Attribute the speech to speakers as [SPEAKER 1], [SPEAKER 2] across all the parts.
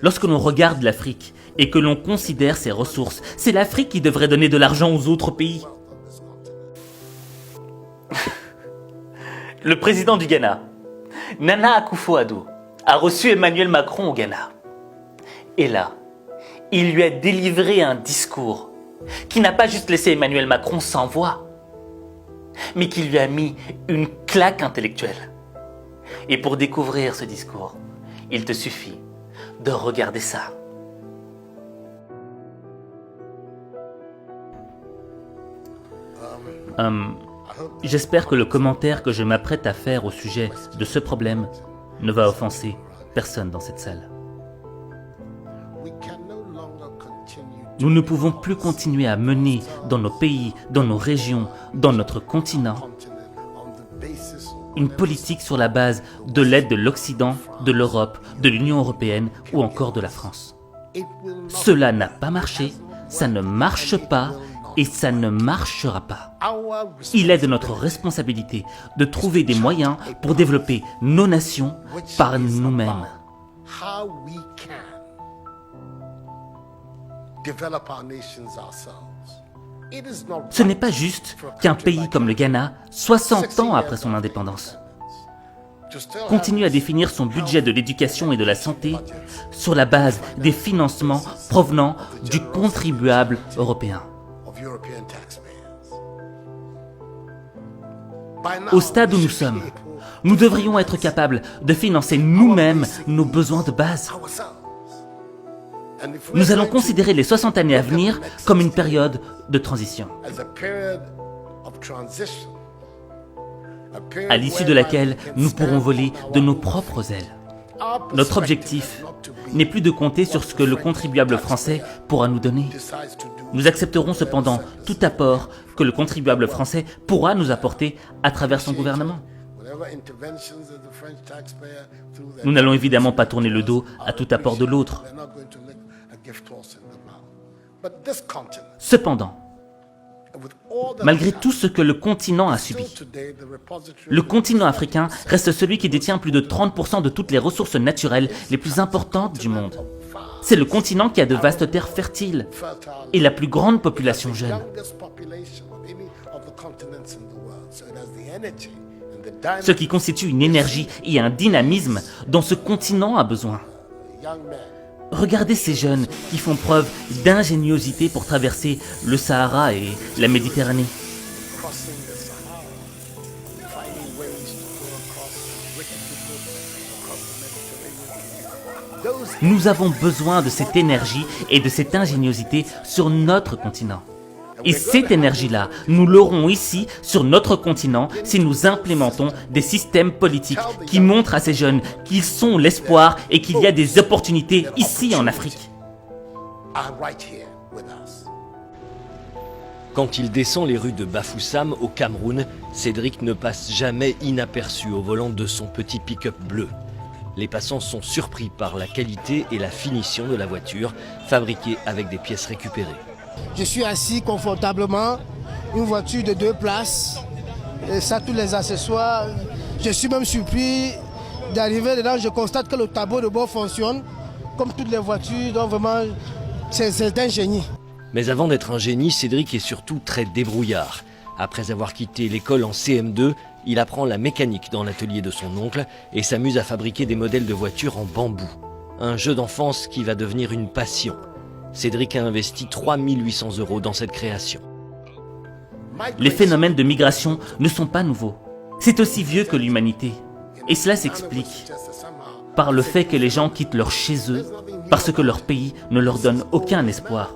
[SPEAKER 1] Lorsque l'on regarde l'Afrique et que l'on considère ses ressources, c'est l'Afrique qui devrait donner de l'argent aux autres pays. Le président du Ghana, Nana Akufo-Addo, a reçu Emmanuel Macron au Ghana. Et là, il lui a délivré un discours qui n'a pas juste laissé Emmanuel Macron sans voix, mais qui lui a mis une claque intellectuelle. Et pour découvrir ce discours, il te suffit de regarder ça. J'espère que le commentaire que je m'apprête à faire au sujet de ce problème ne va offenser personne dans cette salle. Nous ne pouvons plus continuer à mener dans nos pays, dans nos régions, dans notre continent, une politique sur la base de l'aide de l'Occident, de l'Europe, de l'Union européenne ou encore de la France. Cela n'a pas marché, ça ne marche pas et ça ne marchera pas. Il est de notre responsabilité de trouver des moyens pour développer nos nations par nous-mêmes. Ce n'est pas juste qu'un pays comme le Ghana, 60 ans après son indépendance, continue à définir son budget de l'éducation et de la santé sur la base des financements provenant du contribuable européen. Au stade où nous sommes, nous devrions être capables de financer nous-mêmes nos besoins de base. Nous allons considérer les 60 années à venir comme une période de transition, à l'issue de laquelle nous pourrons voler de nos propres ailes. Notre objectif n'est plus de compter sur ce que le contribuable français pourra nous donner. Nous accepterons cependant tout apport que le contribuable français pourra nous apporter à travers son gouvernement. Nous n'allons évidemment pas tourner le dos à tout apport de l'autre. Cependant, malgré tout ce que le continent a subi, le continent africain reste celui qui détient plus de 30% de toutes les ressources naturelles les plus importantes du monde. C'est le continent qui a de vastes terres fertiles et la plus grande population jeune. Ce qui constitue une énergie et un dynamisme dont ce continent a besoin. Regardez ces jeunes qui font preuve d'ingéniosité pour traverser le Sahara et la Méditerranée. Nous avons besoin de cette énergie et de cette ingéniosité sur notre continent. Et cette énergie-là, nous l'aurons ici, sur notre continent, si nous implémentons des systèmes politiques qui montrent à ces jeunes qu'ils sont l'espoir et qu'il y a des opportunités ici en Afrique.
[SPEAKER 2] Quand il descend les rues de Bafoussam au Cameroun, Cédric ne passe jamais inaperçu au volant de son petit pick-up bleu. Les passants sont surpris par la qualité et la finition de la voiture, fabriquée avec des pièces récupérées.
[SPEAKER 3] Je suis assis confortablement, une voiture de 2 places, et ça, tous les accessoires. Je suis même surpris d'arriver dedans, je constate que le tableau de bord fonctionne, comme toutes les voitures, donc vraiment, c'est un génie.
[SPEAKER 2] Mais avant d'être un génie, Cédric est surtout très débrouillard. Après avoir quitté l'école en CM2, il apprend la mécanique dans l'atelier de son oncle et s'amuse à fabriquer des modèles de voitures en bambou. Un jeu d'enfance qui va devenir une passion. Cédric a investi 3 800 € dans cette création.
[SPEAKER 1] Les phénomènes de migration ne sont pas nouveaux. C'est aussi vieux que l'humanité. Et cela s'explique par le fait que les gens quittent leur chez eux parce que leur pays ne leur donne aucun espoir.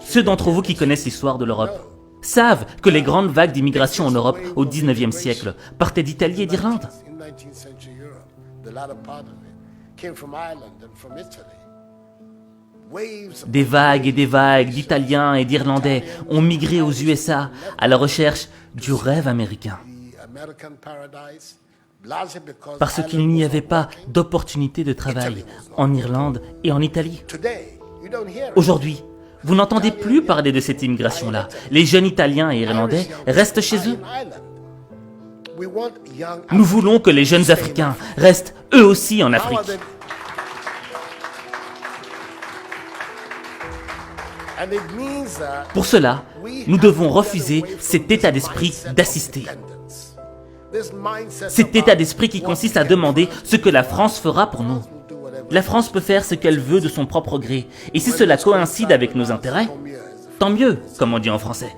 [SPEAKER 1] Ceux d'entre vous qui connaissent l'histoire de l'Europe savent que les grandes vagues d'immigration en Europe au XIXe siècle partaient d'Italie et d'Irlande. Des vagues et des vagues d'Italiens et d'Irlandais ont migré aux USA à la recherche du rêve américain. parce qu'il n'y avait pas d'opportunité de travail en Irlande et en Italie. Aujourd'hui, vous n'entendez plus parler de cette immigration-là. Les jeunes Italiens et Irlandais restent chez eux. Nous voulons que les jeunes Africains restent eux aussi en Afrique. Pour cela, nous devons refuser cet état d'esprit d'assister. Cet état d'esprit qui consiste à demander ce que la France fera pour nous. La France peut faire ce qu'elle veut de son propre gré. Et si cela coïncide avec nos intérêts, tant mieux, comme on dit en français.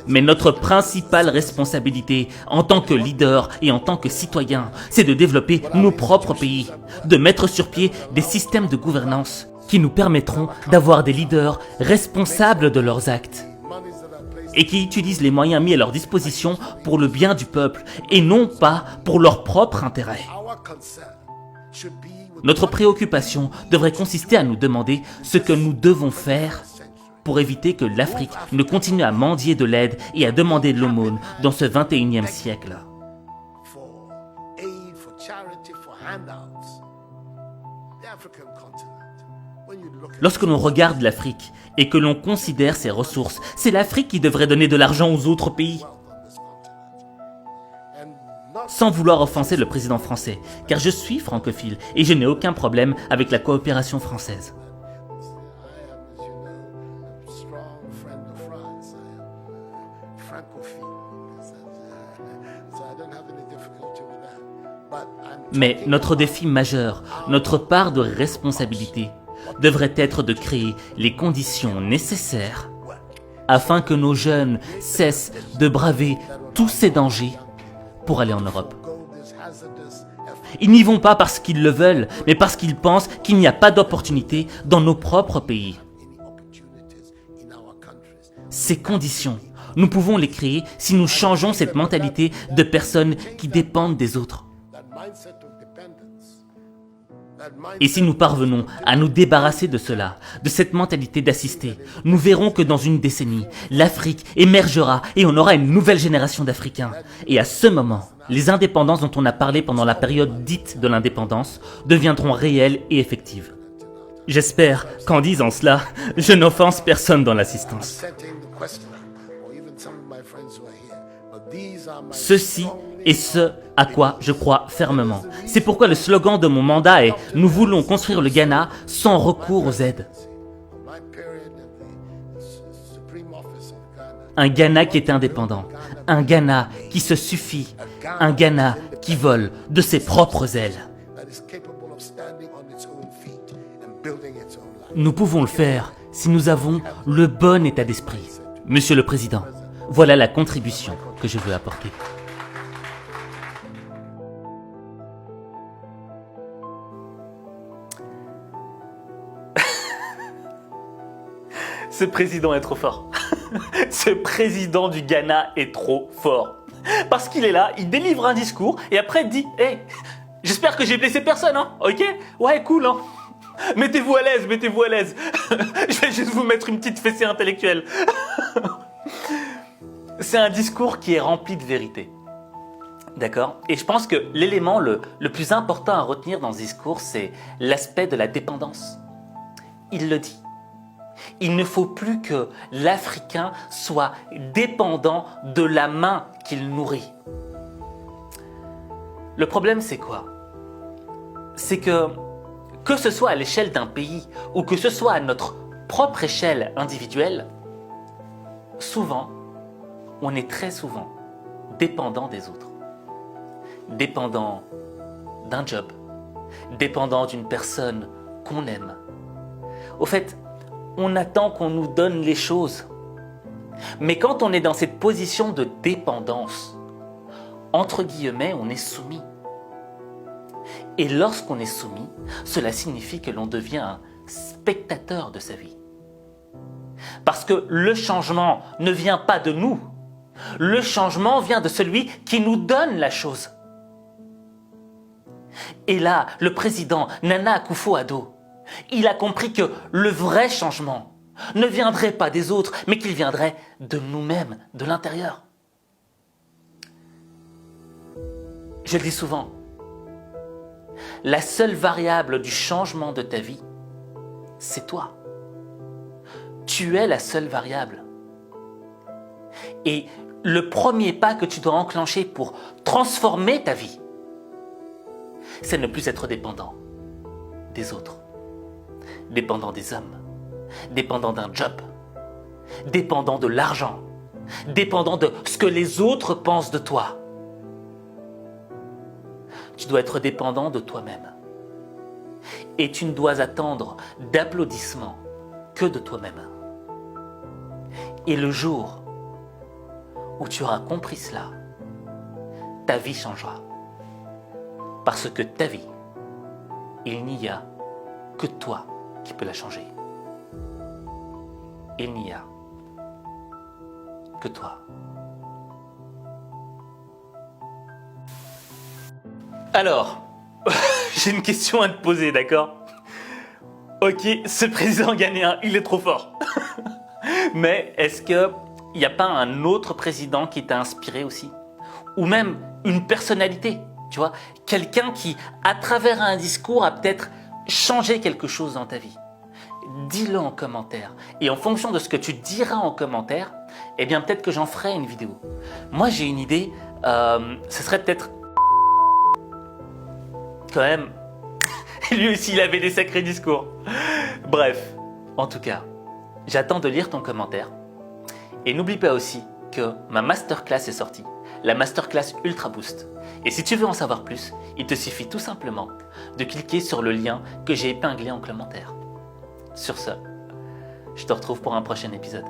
[SPEAKER 1] Mais notre principale responsabilité en tant que leader et en tant que citoyen, c'est de développer nos propres pays, de mettre sur pied des systèmes de gouvernance qui nous permettront d'avoir des leaders responsables de leurs actes et qui utilisent les moyens mis à leur disposition pour le bien du peuple et non pas pour leur propre intérêt. Notre préoccupation devrait consister à nous demander ce que nous devons faire pour éviter que l'Afrique ne continue à mendier de l'aide et à demander de l'aumône dans ce 21e siècle. Lorsque l'on regarde l'Afrique et que l'on considère ses ressources, c'est l'Afrique qui devrait donner de l'argent aux autres pays. Sans vouloir offenser le président français, car je suis francophile et je n'ai aucun problème avec la coopération française. Mais notre défi majeur, notre part de responsabilité, devrait être de créer les conditions nécessaires afin que nos jeunes cessent de braver tous ces dangers pour aller en Europe. Ils n'y vont pas parce qu'ils le veulent, mais parce qu'ils pensent qu'il n'y a pas d'opportunité dans nos propres pays. Ces conditions, nous pouvons les créer si nous changeons cette mentalité de personnes qui dépendent des autres. Et si nous parvenons à nous débarrasser de cela, de cette mentalité d'assister, nous verrons que dans une décennie, l'Afrique émergera et on aura une nouvelle génération d'Africains. Et à ce moment, les indépendances dont on a parlé pendant la période dite de l'indépendance deviendront réelles et effectives. J'espère qu'en disant cela, je n'offense personne dans l'assistance. Ceci est ce à quoi je crois fermement. C'est pourquoi le slogan de mon mandat est « Nous voulons construire le Ghana sans recours aux aides ». Un Ghana qui est indépendant, un Ghana qui se suffit, un Ghana qui vole de ses propres ailes. Nous pouvons le faire si nous avons le bon état d'esprit. Monsieur le Président, voilà la contribution que je veux apporter. Ce président est trop fort. Ce président du Ghana est trop fort. Parce qu'il est là, il délivre un discours et après il dit « Hey, j'espère que j'ai blessé personne, hein, ok? Ouais, cool, hein. Mettez-vous à l'aise, mettez-vous à l'aise. Je vais juste vous mettre une petite fessée intellectuelle. » C'est un discours qui est rempli de vérité. D'accord? Et je pense que l'élément le plus important à retenir dans ce discours, c'est l'aspect de la dépendance. Il le dit. Il ne faut plus que l'Africain soit dépendant de la main qu'il nourrit. Le problème, c'est quoi? C'est que ce soit à l'échelle d'un pays ou que ce soit à notre propre échelle individuelle, souvent, on est très souvent dépendant des autres. Dépendant d'un job, dépendant d'une personne qu'on aime. Au fait, on attend qu'on nous donne les choses. Mais quand on est dans cette position de dépendance, entre guillemets, on est soumis. Et lorsqu'on est soumis, cela signifie que l'on devient un spectateur de sa vie. Parce que le changement ne vient pas de nous. Le changement vient de celui qui nous donne la chose. Et là, le président Nana Akufo-Addo, il a compris que le vrai changement ne viendrait pas des autres, mais qu'il viendrait de nous-mêmes, de l'intérieur. Je le dis souvent, la seule variable du changement de ta vie, c'est toi. Tu es la seule variable. Et le premier pas que tu dois enclencher pour transformer ta vie, c'est ne plus être dépendant des autres, dépendant des hommes, dépendant d'un job, dépendant de l'argent, dépendant de ce que les autres pensent de toi. Tu dois être dépendant de toi-même. Et tu ne dois attendre d'applaudissements que de toi-même. Et le jour où tu auras compris cela, ta vie changera. Parce que ta vie, il n'y a que toi qui peux la changer. Il n'y a que toi. Alors, j'ai une question à te poser, d'accord? Ok, ce président ghanéen, il est trop fort. Mais est-ce qu'il n'y a pas un autre président qui t'a inspiré aussi? Ou même une personnalité, tu vois? Quelqu'un qui, à travers un discours, a peut-être changé quelque chose dans ta vie. Dis-le en commentaire. Et en fonction de ce que tu diras en commentaire, eh bien peut-être que j'en ferai une vidéo. Moi j'ai une idée, ce serait peut-être... Quand même, lui aussi il avait des sacrés discours. Bref, en tout cas, j'attends de lire ton commentaire. Et n'oublie pas aussi que ma masterclass est sortie, la masterclass Ultra Boost. Et si tu veux en savoir plus, il te suffit tout simplement de cliquer sur le lien que j'ai épinglé en commentaire. Sur ce, je te retrouve pour un prochain épisode.